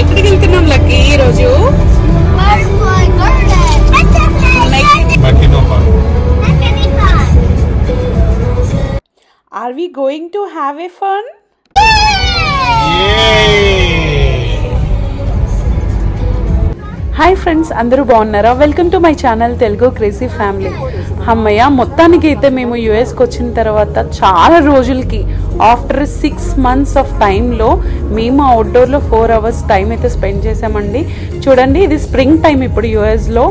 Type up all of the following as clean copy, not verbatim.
ఎక్కడికి వెళ్తున్నాం లక్కీ ఈ రోజు? Are we going to have a fun? Hi friends, అందరూ బాగున్నారా? Welcome to my channel Telugu crazy family. అమ్మయ్య, మొత్తానికి అయితే మేము యుఎస్కి వచ్చిన తర్వాత చాలా రోజులకి ఆఫ్టర్ 6 months ఆఫ్ టైంలో మేము అవుట్డోర్లో 4 hours టైం అయితే స్పెండ్ చేసామండి. చూడండి, ఇది స్ప్రింగ్ టైం ఇప్పుడు యుఎస్లో.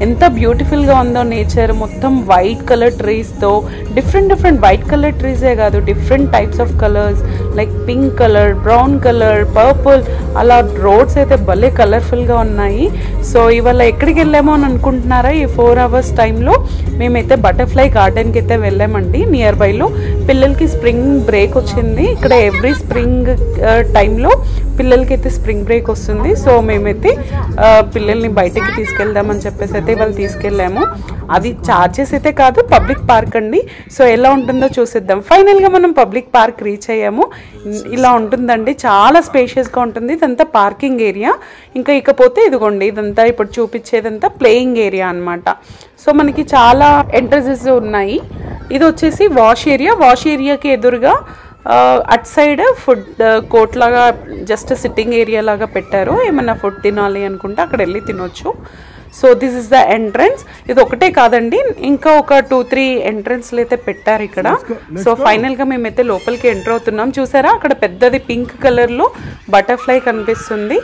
ఎంత బ్యూటిఫుల్గా ఉందో నేచర్. మొత్తం వైట్ కలర్ ట్రీస్తో, డిఫరెంట్ వైట్ కలర్ ట్రీసే కాదు, different types of colours like pink colour, brown colour, purple, అలా రోడ్స్ అయితే భలే కలర్ఫుల్గా ఉన్నాయి. సో ఇవాళ ఎక్కడికి వెళ్ళామో అని అనుకుంటున్నారా? ఈ 4 hours టైంలో మేమైతే బటర్ఫ్లై గార్డెన్కి అయితే వెళ్ళామండి. నియర్ బైలో పిల్లలకి స్ప్రింగ్ బ్రేక్ వచ్చింది. ఇక్కడ ఎవ్రీ స్ప్రింగ్ టైంలో పిల్లలకి అయితే స్ప్రింగ్ బ్రేక్ వస్తుంది. సో మేమైతే పిల్లల్ని బయటకి తీసుకెళ్దామని చెప్పేసి అయితే వాళ్ళు తీసుకెళ్ళాము. అది చార్జెస్ అయితే కాదు, పబ్లిక్ పార్క్ అండి. సో ఎలా ఉంటుందో చూసిద్దాం. ఫైనల్గా మనం పబ్లిక్ పార్క్ రీచ్ అయ్యాము. ఇలా ఉంటుందండి, చాలా స్పేషియస్గా ఉంటుంది. ఇదంతా పార్కింగ్ ఏరియా. ఇంకా ఇకపోతే ఇదిగోండి, ఇదంతా ఇప్పుడు చూపించేదంతా ప్లేయింగ్ ఏరియా అనమాట. సో మనకి చాలా ఎంట్రన్సెస్ ఉన్నాయి. ఇది వచ్చేసి వాష్ ఏరియా. వాష్ ఏరియాకి ఎదురుగా అట్ సైడ్ ఫుడ్ కోర్ట్ లాగా, జస్ట్ సిట్టింగ్ ఏరియా లాగా పెట్టారు. ఏమన్నా ఫుడ్ తినాలి అనుకుంటే అక్కడ వెళ్ళి తినొచ్చు. So this is the entrance. ఇది ఒకటే కాదండి, ఇంకా ఒక 2-3 ఎంట్రన్స్లు అయితే పెట్టారు ఇక్కడ. సో ఫైనల్గా మేమైతే లోపలికి ఎంటర్ అవుతున్నాం. చూసారా, అక్కడ పెద్దది పింక్ కలర్లో బటర్ఫ్లై కనిపిస్తుంది.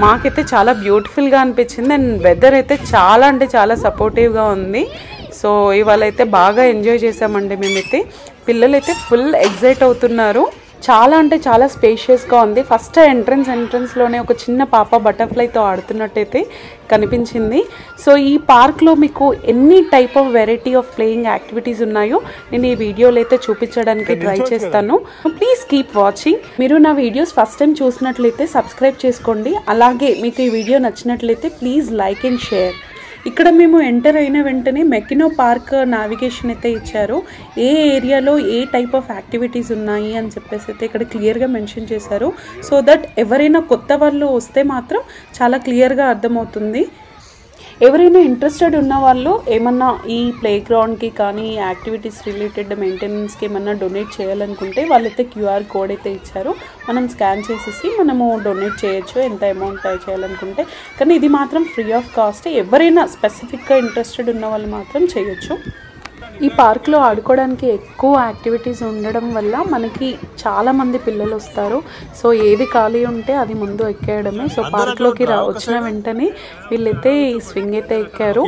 మాకైతే చాలా బ్యూటిఫుల్గా అనిపించింది. అండ్ వెదర్ అయితే చాలా అంటే చాలా సపోర్టివ్గా ఉంది. సో ఇవాళ అయితే బాగా ఎంజాయ్ చేసామండి మేమైతే. పిల్లలైతే ఫుల్ ఎగ్జైట్ అవుతున్నారు. చాలా అంటే చాలా స్పేషియస్గా ఉంది. ఫస్ట్ ఎంట్రన్స్లోనే ఒక చిన్న పాప బటర్ఫ్లైతో ఆడుతున్నట్టయితే కనిపించింది. సో ఈ పార్క్లో మీకు ఎన్ని type of variety of playing activities ఉన్నాయో నేను ఈ వీడియోలో అయితే చూపించడానికి ట్రై చేస్తాను. Please keep watching. మీరు నా వీడియోస్ ఫస్ట్ టైం చూసినట్లయితే సబ్స్క్రైబ్ చేసుకోండి. అలాగే మీకు ఈ వీడియో నచ్చినట్లయితే ప్లీజ్ లైక్ అండ్ షేర్. ఇక్కడ మేము ఎంటర్ అయిన వెంటనే మెకినో పార్క్ నావిగేషన్ అయితే ఇచ్చారు. ఏ ఏరియాలో ఏ టైప్ ఆఫ్ యాక్టివిటీస్ ఉన్నాయి అని చెప్పేసి అయితే ఇక్కడ క్లియర్గా మెన్షన్ చేశారు. సో దట్ ఎవరైనా కొత్త వాళ్ళు వస్తే మాత్రం చాలా క్లియర్గా అర్థమవుతుంది. ఎవరైనా ఇంట్రెస్టెడ్ ఉన్న వాళ్ళు ఏమన్నా ఈ ప్లే గ్రౌండ్కి కానీ యాక్టివిటీస్ రిలేటెడ్ మెయింటెనెన్స్కి ఏమన్నా డొనేట్ చేయాలనుకుంటే వాళ్ళైతే QR కోడ్ అయితే ఇచ్చారు. మనం స్కాన్ చేసేసి మనము డొనేట్ చేయొచ్చు, ఎంత అమౌంట్ పే చేయాలనుకుంటే. కానీ ఇది మాత్రం ఫ్రీ ఆఫ్ కాస్ట్. ఎవరైనా స్పెసిఫిక్గా ఇంట్రెస్టెడ్ ఉన్న వాళ్ళు మాత్రం చేయొచ్చు. ఈ పార్క్లో ఆడుకోవడానికి ఎక్కువ యాక్టివిటీస్ ఉండడం వల్ల మనకి చాలామంది పిల్లలు వస్తారు. సో ఏది ఖాళీ ఉంటే అది ముందు ఎక్కేయడమే. సో పార్క్లోకి వచ్చిన వెంటనే వీళ్ళైతే ఈ స్వింగ్ అయితే ఎక్కారు.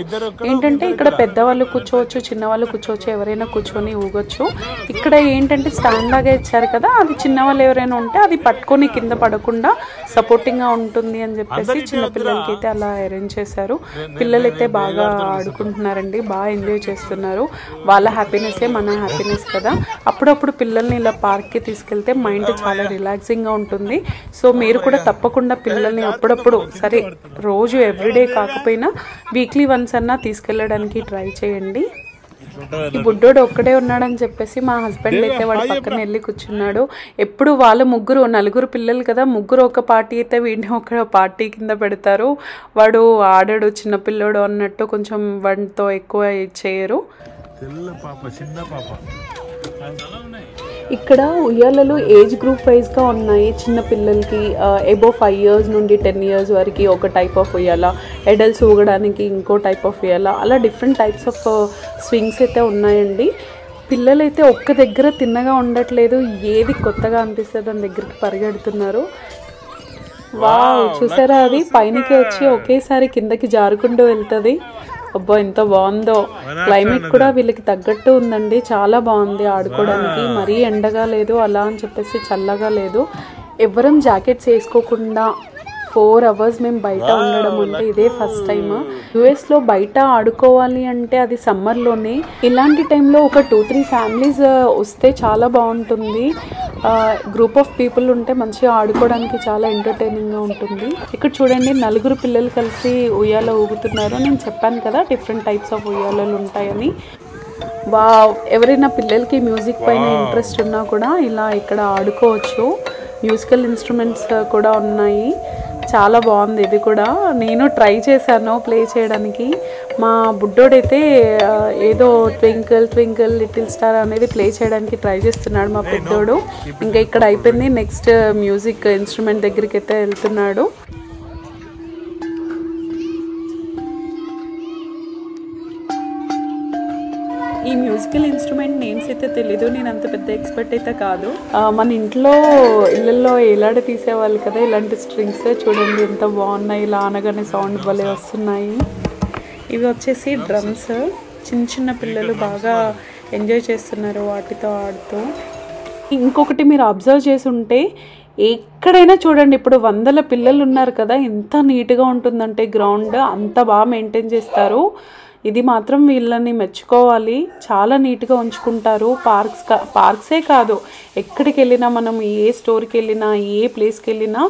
ఏంటంటే ఇక్కడ పెద్దవాళ్ళు కూర్చోవచ్చు, చిన్నవాళ్ళు కూర్చోవచ్చు, ఎవరైనా కూర్చొని ఊగొచ్చు. ఇక్కడ ఏంటంటే స్టాండ్ లాగా ఇచ్చారు కదా, అది చిన్నవాళ్ళు ఎవరైనా ఉంటే అది పట్టుకొని కింద పడకుండా సపోర్టింగ్గా ఉంటుంది అని చెప్పేసి చిన్నపిల్లలకి అయితే అలా అరేంజ్ చేశారు. పిల్లలైతే బాగా ఆడుకుంటున్నారండి, బాగా ఎంజాయ్ చేస్తున్నారు. వాళ్ళ హ్యాపీనెస్సే మన హ్యాపీనెస్ కదా. అప్పుడప్పుడు పిల్లల్ని ఇలా పార్క్కి తీసుకెళ్తే మైండ్ చాలా రిలాక్సింగ్గా ఉంటుంది. సో మీరు కూడా తప్పకుండా పిల్లల్ని అప్పుడప్పుడు, సరే రోజు ఎవ్రీడే కాకపోయినా వీక్లీ వన్స్ అన్నా తీసుకెళ్ళడానికి ట్రై చేయండి. ఈ బుడ్డోడు ఒక్కడే ఉన్నాడని చెప్పేసి మా హస్బెండ్ అయితే వాడి పక్కన వెళ్ళి కూర్చున్నాడు. ఎప్పుడు వాళ్ళు నలుగురు పిల్లలు కదా, ముగ్గురు ఒక పార్టీ అయితే వీడిని ఒక పార్టీ కింద పెడతారు. వాడు ఆడాడు చిన్నపిల్లోడు అన్నట్టు కొంచెం వాడితో ఎక్కువ చేయరు. ఇక్కడ ఉయ్యాలలు ఏజ్ గ్రూప్ వైజ్గా ఉన్నాయి. చిన్న పిల్లలకి అబోవ్ 5 years నుండి 10 years వరకు ఒక టైప్ ఆఫ్ ఉయ్యాల, అడల్ట్స్ ఊగడానికి ఇంకో టైప్ ఆఫ్ ఉయ్యాల, అలా డిఫరెంట్ టైప్స్ ఆఫ్ స్వింగ్స్ అయితే ఉన్నాయండి. పిల్లలైతే ఒక్క దగ్గర తిన్నగా ఉండట్లేదు. ఏది కొత్తగా అనిపిస్తే దాని దగ్గరికి పరిగెడుతున్నారు. వావ్, చూసారా, అది పైనకి వచ్చి ఒకేసారి కిందకి జారుకుంటూ వెళ్తుంది. అబ్బా, ఎంత బాగుందో. క్లైమేట్ కూడా వీళ్ళకి తగ్గట్టు ఉందండి, చాలా బాగుంది ఆడుకోవడానికి. మరీ ఎండగా లేదు, అలా అని చెప్పేసి చల్లగా లేదు. ఎవరం జాకెట్స్ వేసుకోకుండా 4 hours మేము బయట ఉండడం అంటే ఇదే ఫస్ట్ టైం. యుఎస్లో బయట ఆడుకోవాలి అంటే అది సమ్మర్లోనే. ఇలాంటి టైంలో ఒక 2-3 ఫ్యామిలీస్ వస్తే చాలా బాగుంటుంది. గ్రూప్ ఆఫ్ పీపుల్ ఉంటే మంచిగా ఆడుకోవడానికి చాలా ఎంటర్టైనింగ్గా ఉంటుంది. ఇక్కడ చూడండి, 4 పిల్లలు కలిసి ఉయ్యాల ఊగుతున్నారు. నేను చెప్పాను కదా డిఫరెంట్ టైప్స్ ఆఫ్ ఉయ్యాలలు ఉంటాయని. ఎవరైనా పిల్లలకి మ్యూజిక్ పైన ఇంట్రెస్ట్ ఉన్నా కూడా ఇలా ఇక్కడ ఆడుకోవచ్చు. మ్యూజికల్ ఇన్స్ట్రుమెంట్స్ కూడా ఉన్నాయి. చాలా బాగుంది. ఇది కూడా నేను ట్రై చేశాను ప్లే చేయడానికి. మా బుడ్డోడైతే ఏదో ట్వింకిల్ ట్వింకిల్ లిటిల్ స్టార్ అనేది ప్లే చేయడానికి ట్రై చేస్తున్నాడు మా పెద్దోడు. ఇంకా ఇక్కడ అయిపోయింది, నెక్స్ట్ మ్యూజిక్ ఇన్స్ట్రుమెంట్ దగ్గరికి అయితే వెళ్తున్నాడు. ఈ మ్యూజికల్ ఇన్స్ట్రుమెంట్ నేమ్స్ అయితే తెలీదు, నేను అంత పెద్ద ఎక్స్పర్ట్ అయితే కాదు. మన ఇళ్ళల్లో ఎలాడ తీసేవాళ్ళు కదా ఇలాంటి స్ట్రింగ్స్, చూడండి ఎంత బాగున్నాయి. ఇలా అనగానే సౌండ్ భలే వస్తున్నాయి. ఇవి వచ్చేసి డ్రమ్స్. చిన్న చిన్న పిల్లలు బాగా ఎంజాయ్ చేస్తున్నారు వాటితో ఆడుతూ. ఇంకొకటి మీరు అబ్జర్వ్ చేసి ఉంటే ఎక్కడైనా చూడండి, ఇప్పుడు 100 పిల్లలు ఉన్నారు కదా, ఎంత నీట్గా ఉంటుందంటే గ్రౌండ్ అంత బాగా మెయింటైన్ చేస్తారు. ఇది మాత్రం వీళ్ళని మెచ్చుకోవాలి. చాలా నీట్గా ఉంచుకుంటారు. పార్క్సే కాదు, ఎక్కడికి వెళ్ళినా మనం ఏ స్టోర్కి వెళ్ళినా ఏ ప్లేస్కి వెళ్ళినా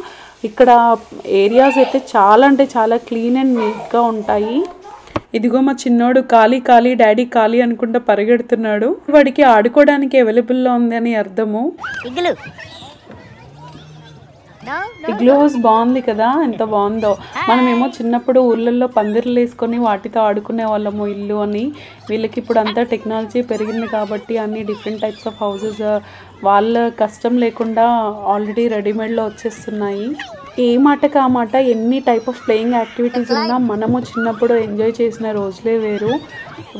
ఇక్కడ ఏరియాస్ అయితే చాలా అంటే చాలా క్లీన్ అండ్ నీట్గా ఉంటాయి. ఇదిగో మా చిన్నోడు ఖాళీ ఖాళీ డాడీ ఖాళీ అనుకుంటా పరిగెడుతున్నాడు. వాడికి ఆడుకోవడానికి అవైలబుల్లో ఉంది అని అర్థము. ఇగ్లూ హౌస్ బాగుంది కదా, ఎంత బాగుందో. మనమేమో చిన్నప్పుడు ఊళ్ళల్లో పందిర్లు వేసుకొని వాటితో ఆడుకునే వాళ్ళము ఇల్లు అని. వీళ్ళకి ఇప్పుడు అంతా టెక్నాలజీ పెరిగింది కాబట్టి అన్ని డిఫరెంట్ టైప్స్ ఆఫ్ హౌసెస్ వాళ్ళ కష్టం లేకుండా ఆల్రెడీ రెడీమేడ్లో వచ్చేస్తున్నాయి. ఏ మాటకి ఆ మాట ఎన్ని టైప్ ఆఫ్ ప్లేయింగ్ యాక్టివిటీస్ ఉన్నా మనము చిన్నప్పుడు ఎంజాయ్ చేసిన రోజులే వేరు.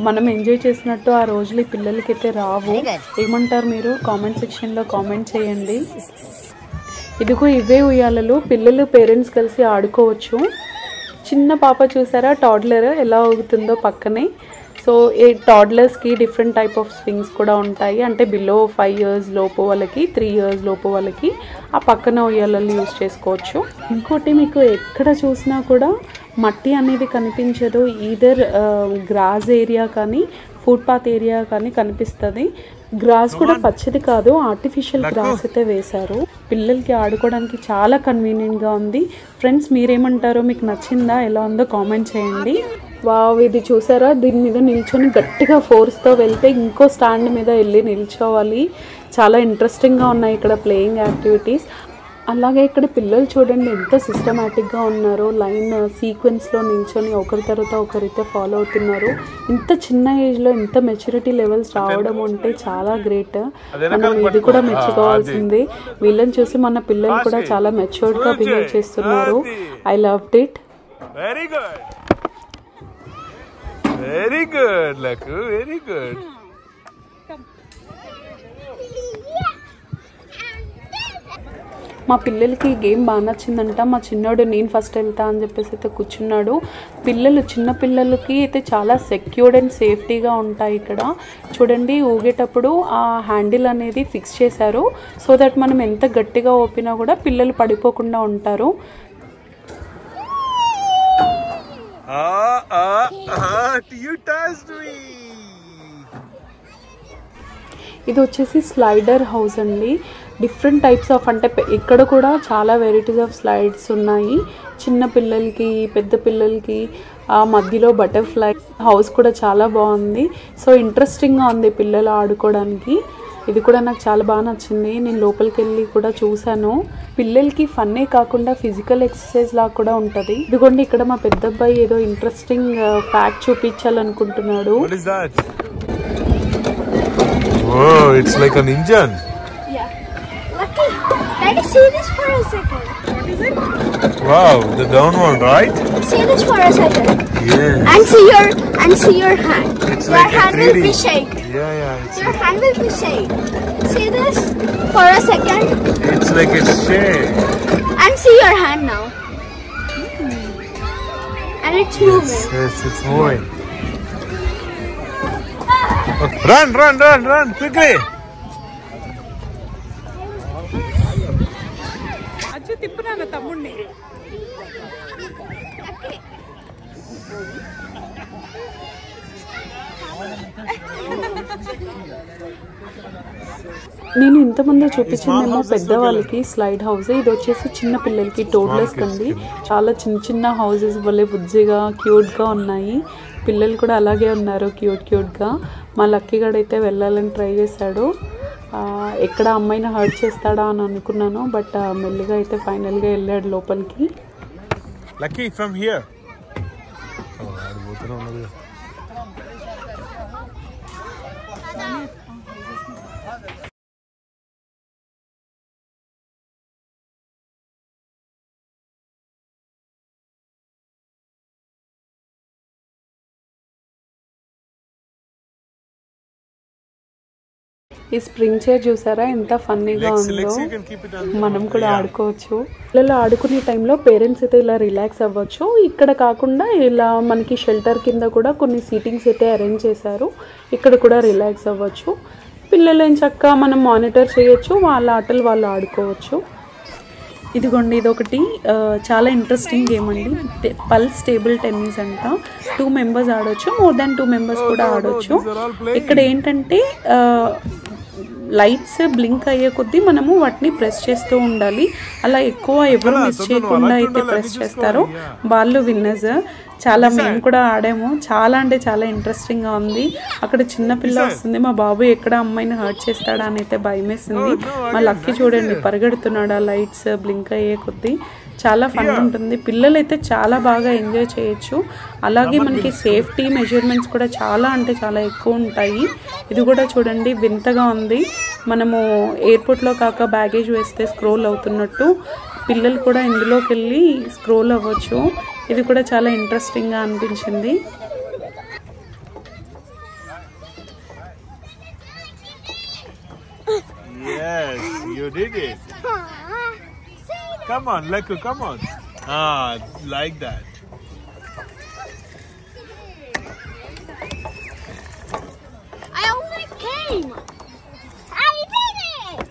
మనం ఎంజాయ్ చేసినట్టు ఆ రోజులు పిల్లలకైతే రావు. ఏమంటారు మీరు? కామెంట్ సెక్షన్లో కామెంట్ చేయండి. ఇదిగో ఇవే ఉయ్యాలలు, పిల్లలు పేరెంట్స్ కలిసి ఆడుకోవచ్చు. చిన్న పాప చూసారా టాడ్లర్ ఎలా ఊగుతుందో పక్కనే. సో ఈ టాడ్లర్స్కి డిఫరెంట్ టైప్ ఆఫ్ స్వింగ్స్ కూడా ఉంటాయి. అంటే బిలో 5 years లోపు వాళ్ళకి, 3 years లోపు వాళ్ళకి ఆ పక్కన ఉయ్యాలలు యూజ్ చేసుకోవచ్చు. ఇంకోటి మీకు ఎక్కడ చూసినా కూడా మట్టి అనేది కనిపించదు. ఈదర్ గ్రాస్ ఏరియా కానీ ఫుట్పాత్ ఏరియా కానీ కనిపిస్తుంది. గ్రాస్ కూడా పచ్చది కాదు, ఆర్టిఫిషియల్ గ్రాస్ అయితే వేశారు. పిల్లలకి ఆడుకోవడానికి చాలా కన్వీనియంట్గా ఉంది. ఫ్రెండ్స్ మీరేమంటారో, మీకు నచ్చిందా, ఎలా ఉందో కామెంట్ చేయండి. వావ్, ఇది చూసారా, దీని మీద నిల్చొని గట్టిగా ఫోర్స్తో వెళ్తే ఇంకో స్టాండ్ మీద వెళ్ళి నిల్చోవాలి. చాలా ఇంట్రెస్టింగ్గా ఉన్నాయి ఇక్కడ ప్లేయింగ్ యాక్టివిటీస్. అలాగే ఇక్కడ పిల్లలు చూడండి ఎంత సిస్టమేటిక్గా ఉన్నారో, లైన్ సీక్వెన్స్లో నిల్చొని ఒకరి తర్వాత ఒకరైతే ఫాలో అవుతున్నారు. ఇంత చిన్న ఏజ్లో ఇంత మెచ్యూరిటీ లెవెల్స్ రావడం అంటే చాలా గ్రేట్. మనం ఇది కూడా మెచ్చుకోవాల్సిందే. వీళ్ళని చూసి మన పిల్లలు కూడా చాలా మెచ్యూర్డ్గా బిహేవ్ చేస్తున్నారు. I loved it. Very good, very good luck, very good. మా పిల్లలకి ఈ గేమ్ బాగా నచ్చిందంట. మా చిన్నోడు నేను ఫస్ట్ వెళ్తా అని చెప్పేసి అయితే కూర్చున్నాడు. చిన్న పిల్లలకి అయితే చాలా సెక్యూర్డ్ అండ్ సేఫ్టీగా ఉంటాయి. ఇక్కడ చూడండి ఊగేటప్పుడు ఆ హ్యాండిల్ అనేది ఫిక్స్ చేశారు. సో దట్ మనం ఎంత గట్టిగా ఊపినా కూడా పిల్లలు పడిపోకుండా ఉంటారు. ఇది వచ్చేసి స్లైడర్ హౌస్ అండి. డిఫరెంట్ టైప్స్ ఆఫ్, అంటే ఇక్కడ కూడా చాలా వెరైటీస్ ఆఫ్ స్లైడ్స్ ఉన్నాయి. చిన్న పిల్లలకి, పెద్ద పిల్లలకి. ఆ మధ్యలో బటర్ఫ్లై హౌస్ కూడా చాలా బాగుంది. సో ఇంట్రెస్టింగ్గా ఉంది పిల్లలు ఆడుకోవడానికి. ఇది కూడా నాకు చాలా బాగా నచ్చింది. నేను లోపలికి వెళ్ళి కూడా చూశాను. పిల్లలకి ఫన్నే కాకుండా ఫిజికల్ ఎక్సర్సైజ్ లాగా కూడా ఉంటుంది. ఇదిగోండి ఇక్కడ మా పెద్ద అబ్బాయి ఏదో ఇంట్రెస్టింగ్ ఫ్యాక్ట్ చూపించాలనుకుంటున్నాడు. Oh, it's like an engine. Yeah. Lucky. Daddy, see this for a second. What is it? Wow, the down one, right? See this for a second. Yes. And see your hand. It's your like hand will be shake. Yeah. Your hand will be shake. See this for a second. It's like it's shake. And see your hand now. And it's moving. Yes, it's moving. Okay. Run, quickly. Ajju తిప్పునా తమ్ముడిని. నేను ఇంతకుముందే చూపించిందేమో పెద్దవాళ్ళకి slide house. ఇది వచ్చేసి చిన్న పిల్లలకి, టోడ్లర్స్ కండి. చాలా చిన్న హౌసెస్ భలే బుజ్జిగా క్యూట్గా ఉన్నాయి. పిల్లలు కూడా అలాగే ఉన్నారు క్యూట్గా. మా లక్కీ గడ్ అయితే వెళ్ళాలని ట్రై చేశాడు. ఎక్కడ అమ్మాయిని హర్ట్ చేస్తాడా అని అనుకున్నాను. బట్ మెల్లిగా అయితే ఫైనల్గా వెళ్ళాడు లోపలికి. Lucky from here. ఈ స్ప్రింగ్ చైర్ చూసారా ఎంత ఫన్నీగా ఉందో. మనం కూడా ఆడుకోవచ్చు. పిల్లలు ఆడుకునే టైంలో పేరెంట్స్ అయితే ఇలా రిలాక్స్ అవ్వచ్చు. ఇక్కడ కాకుండా ఇలా మనకి షెల్టర్ కింద కూడా కొన్ని సీటింగ్స్ అయితే అరేంజ్ చేశారు. ఇక్కడ కూడా రిలాక్స్ అవ్వచ్చు. పిల్లలు ఏం చక్కగా మనం మానిటర్ చేయొచ్చు, వాళ్ళ ఆటలు వాళ్ళు ఆడుకోవచ్చు. ఇదిగోండి, ఇదొకటి చాలా ఇంట్రెస్టింగ్ గేమ్ అండి. పల్స్ టేబుల్ టెన్నిస్ అంట. 2 మెంబర్స్ ఆడొచ్చు, మోర్ దాన్ 2 మెంబర్స్ కూడా ఆడొచ్చు. ఇక్కడ ఏంటంటే లైట్స్ బ్లింక్ అయ్యే కొద్దీ మనము వాటిని ప్రెస్ చేస్తూ ఉండాలి. అలా ఎక్కువ ఎవరు మిస్ చేయకుండా అయితే ప్రెస్ చేస్తారో వాళ్ళు విన్నర్స్. చాలా మేము కూడా ఆడాము. చాలా అంటే చాలా ఇంట్రెస్టింగ్గా ఉంది. అక్కడ చిన్నపిల్ల వస్తుంది. మా బాబు ఎక్కడ అమ్మాయిని హర్ట్ చేస్తాడా అని అయితే భయం వేసింది. మా లక్కీ చూడండి పరిగెడుతున్నాడు ఆ లైట్స్ బ్లింక్ అయ్యే కొద్దీ. చాలా ఫన్ ఉంటుంది. పిల్లలు అయితే చాలా బాగా ఎంజాయ్ చేయొచ్చు. అలాగే మనకి సేఫ్టీ మెజర్మెంట్స్ కూడా చాలా అంటే చాలా ఎక్కువ ఉంటాయి. ఇది కూడా చూడండి వింతగా ఉంది. మనము ఎయిర్పోర్ట్లో కాక బ్యాగేజ్ వేస్తే స్క్రోల్ అవుతున్నట్టు పిల్లలు కూడా ఇందులోకి వెళ్ళి స్క్రోల్ అవ్వచ్చు. ఇది కూడా చాలా ఇంట్రెస్టింగ్గా అనిపించింది. Yes, you did it. Come on, Lekku, come on. Like that. I only came. I did it.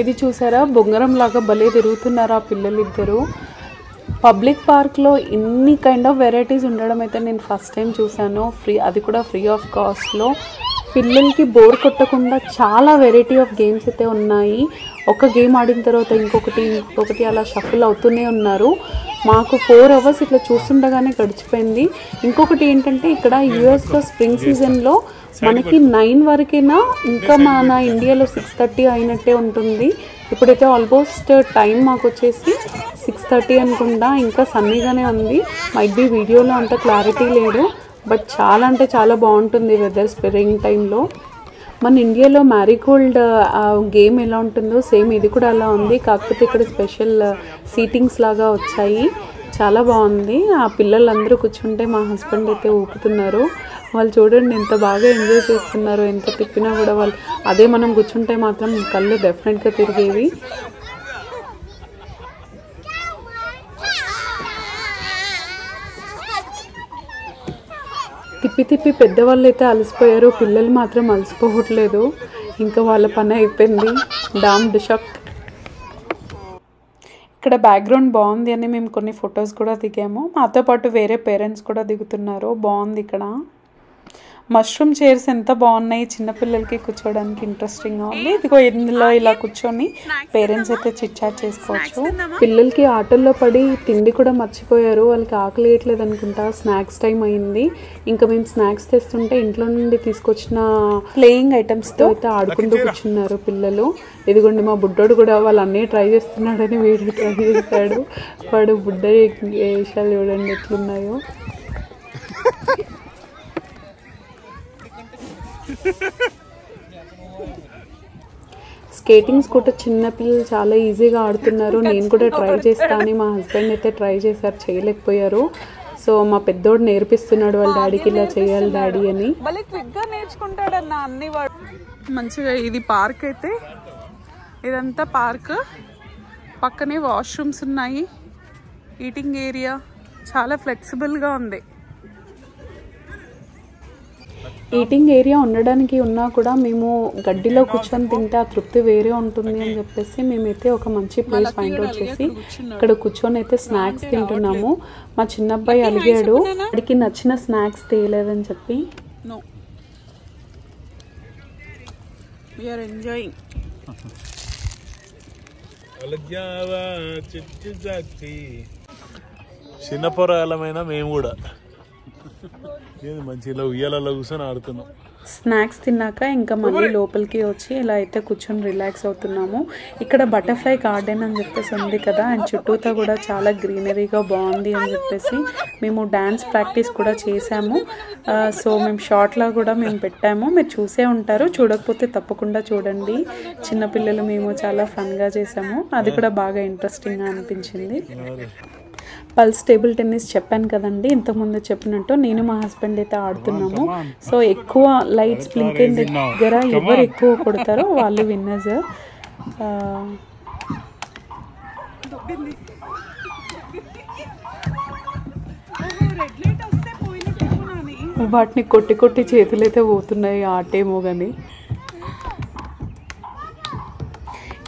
ఇది చూసారా బొంగరం లాగా భలే తిరుగుతున్నారు ఆ పిల్లలిద్దరూ. పబ్లిక్ పార్క్లో ఇన్ని కైండ్ ఆఫ్ వెరైటీస్ ఉండడం అయితే నేను ఫస్ట్ టైం చూశాను. అది కూడా ఫ్రీ ఆఫ్ కాస్ట్లో. పిల్లలకి బోర్ కొట్టకుండా చాలా వెరైటీ ఆఫ్ గేమ్స్ అయితే ఉన్నాయి. ఒక గేమ్ ఆడిన తర్వాత ఇంకొకటి అలా షఫుల్ అవుతూనే ఉన్నారు. మాకు 4 అవర్స్ ఇట్లా చూస్తుండగానే గడిచిపోయింది. ఇంకొకటి ఏంటంటే ఇక్కడ యూఎస్లో స్ప్రింగ్ సీజన్లో మనకి 9 వరకైనా, ఇంకా మన ఇండియాలో 6:30 అయినట్టే ఉంటుంది. ఇప్పుడైతే ఆల్మోస్ట్ టైం మాకు వచ్చేసి 6:30 అనుకుంటా. ఇంకా సన్నీగానే ఉంది. మైట్ బి వీడియోలో అంత క్లారిటీ లేదు, బట్ చాలా అంటే చాలా బాగుంటుంది వెదర్ స్ప్రింగ్ టైంలో. మన ఇండియాలో మ్యారీగోల్డ్ గేమ్ ఎలా ఉంటుందో సేమ్ ఇది కూడా అలా ఉంది. కాకపోతే ఇక్కడ స్పెషల్ సీటింగ్స్ లాగా వచ్చాయి. చాలా బాగుంది. ఆ పిల్లలందరూ కూర్చుంటే మా హస్బెండ్ అయితే ఊపుతున్నారు. వాళ్ళు చూడండి ఎంత బాగా ఎంజాయ్ చేస్తున్నారు. ఎంత తిప్పినా కూడా వాళ్ళు, అదే మనం కూర్చుంటే మాత్రం కళ్ళు డెఫినెట్గా తిరిగేవి. తిప్పి పెద్దవాళ్ళు అయితే అలసిపోయారు. పిల్లలు మాత్రం అలసిపోవట్లేదు. ఇంకా వాళ్ళ పని అయిపోయింది. డామ్ డిషక్. ఇక్కడ బ్యాక్గ్రౌండ్ బాగుంది అని మేము కొన్ని ఫొటోస్ కూడా దిగాము. మాతో పాటు వేరే పేరెంట్స్ కూడా దిగుతున్నారు. బాగుంది. ఇక్కడ మష్రూమ్ చైర్స్ ఎంత బాగున్నాయి. చిన్నపిల్లలకి కూర్చోవడానికి ఇంట్రెస్టింగ్గా ఉంది. ఇదిగో ఇందులో ఇలా కూర్చొని పేరెంట్స్ అయితే చిట్ చాట్ చేసుకోవచ్చు. పిల్లలకి ఆటల్లో పడి తిండి కూడా మర్చిపోయారు. వాళ్ళకి ఆకలి వేయట్లేదు అనుకుంటా. స్నాక్స్ టైం అయింది. ఇంకా మేము స్నాక్స్ తెస్తుంటే ఇంట్లో నుండి తీసుకొచ్చిన ప్లేయింగ్ ఐటమ్స్తో అయితే ఆడుకుంటూ కూర్చున్నారు పిల్లలు. ఇదిగోండి మా బుడ్డోడు కూడా వాళ్ళు అన్నీ ట్రై చేస్తున్నాడని వీడియో ట్రై చేశాడు. వాడు బుడ్డ వేషాలు చూడండి ఎట్లున్నాయో. స్కేటింగ్ స్కూటర్ చిన్నపిల్లలు చాలా ఈజీగా ఆడుతున్నారు. నేను కూడా ట్రై చేస్తాను. మా హస్బెండ్ అయితే ట్రై చేశారు, చేయలేకపోయారు. సో మా పెద్దోడు నేర్పిస్తున్నాడు వాళ్ళ డాడీకి ఇలా చేయాలి డాడీ అని. భలే క్విక్గా నేర్చుకుంటాడన్న అన్ని మంచిగా. ఇది పార్క్ అయితే, ఇదంతా పార్క్. పక్కనే వాష్రూమ్స్ ఉన్నాయి, ఈటింగ్ ఏరియా. చాలా ఫ్లెక్సిబుల్గా ఉంది. ఈటింగ్ ఏరియా ఉండడానికి ఉన్నా కూడా మేము గడ్డిలో కూర్చొని తింటే ఆ తృప్తి వేరే ఉంటుంది అని చెప్పేసి మేమైతే ఒక మంచి ప్లేస్ ఫైండ్ అవుట్ చేసి ఇక్కడ కూర్చొని అయితే స్నాక్స్ తింటున్నాము. మా చిన్న అబ్బాయి అడిగాడు, వాడికి నచ్చిన స్నాక్స్ తేలేదని చెప్పి. చిన్న పొరగాలమైన మేము కూడా మంచిగా ఉయ్యాలలో కూర్చొని ఆడుతున్నాం. స్నాక్స్ తిన్నాక ఇంకా మళ్ళీ లోపలికి వచ్చి ఇలా అయితే కూర్చొని రిలాక్స్ అవుతున్నాము. ఇక్కడ బటర్ఫ్లై గార్డెన్ అని చెప్పేసి ఉంది కదా, అండ్ చుట్టూతా కూడా చాలా గ్రీనరీగా బాగుంది అని చెప్పేసి మేము డ్యాన్స్ ప్రాక్టీస్ కూడా చేసాము. సో మేము షార్ట్లో కూడా మేము పెట్టాము, మీరు చూసే ఉంటారు. చూడకపోతే తప్పకుండా చూడండి. చిన్నపిల్లలు మేము చాలా ఫన్గా చేసాము, అది కూడా బాగా ఇంట్రెస్టింగ్గా అనిపించింది. పల్స్ టేబుల్ టెన్నిస్ చెప్పాను కదండి ఇంతకుముందు చెప్పినట్టు, నేను మా హస్బెండ్ అయితే ఆడుతున్నాము. సో ఎక్కువ లైట్స్ బ్లింక్ అయిన దగ్గర ఎవరు ఎక్కువ కొడతారో వాళ్ళు విన్నర్స్. వాటిని కొట్టి కొట్టి చేతులైతే పోతున్నాయి ఆటేమో కానీ.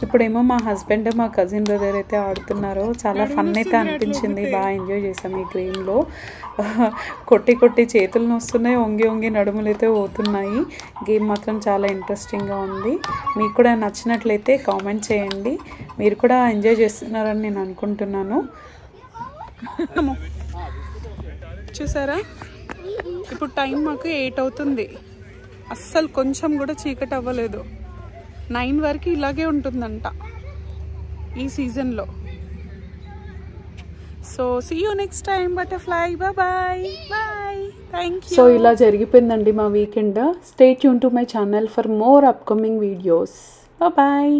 ఇప్పుడేమో మా హస్బెండ్ మా కజిన్ బ్రదర్ అయితే ఆడుతున్నారు. చాలా ఫన్ అయితే అనిపించింది, బాగా ఎంజాయ్ చేసాం ఈ గేమ్లో. కొట్టి కొట్టి చేతులు వస్తున్నాయి, వంగి వంగి నడుములు అయితే పోతున్నాయి. గేమ్ మాత్రం చాలా ఇంట్రెస్టింగ్గా ఉంది. మీకు కూడా నచ్చినట్లయితే కామెంట్ చేయండి. మీరు కూడా ఎంజాయ్ చేస్తున్నారని నేను అనుకుంటున్నాను. చూసారా, ఇప్పుడు టైం మాకు 8 అవుతుంది. అస్సలు కొంచెం కూడా చీకటి అవ్వలేదు. 9 వరకు ఇలాగే ఉంటుందంట ఈ సీజన్లో. So see you next time butterfly. Bye bye, thank you. So ఇలా జరిగిపోయిందండి మా weekend. Stay tune to my channel for more upcoming videos. Bye.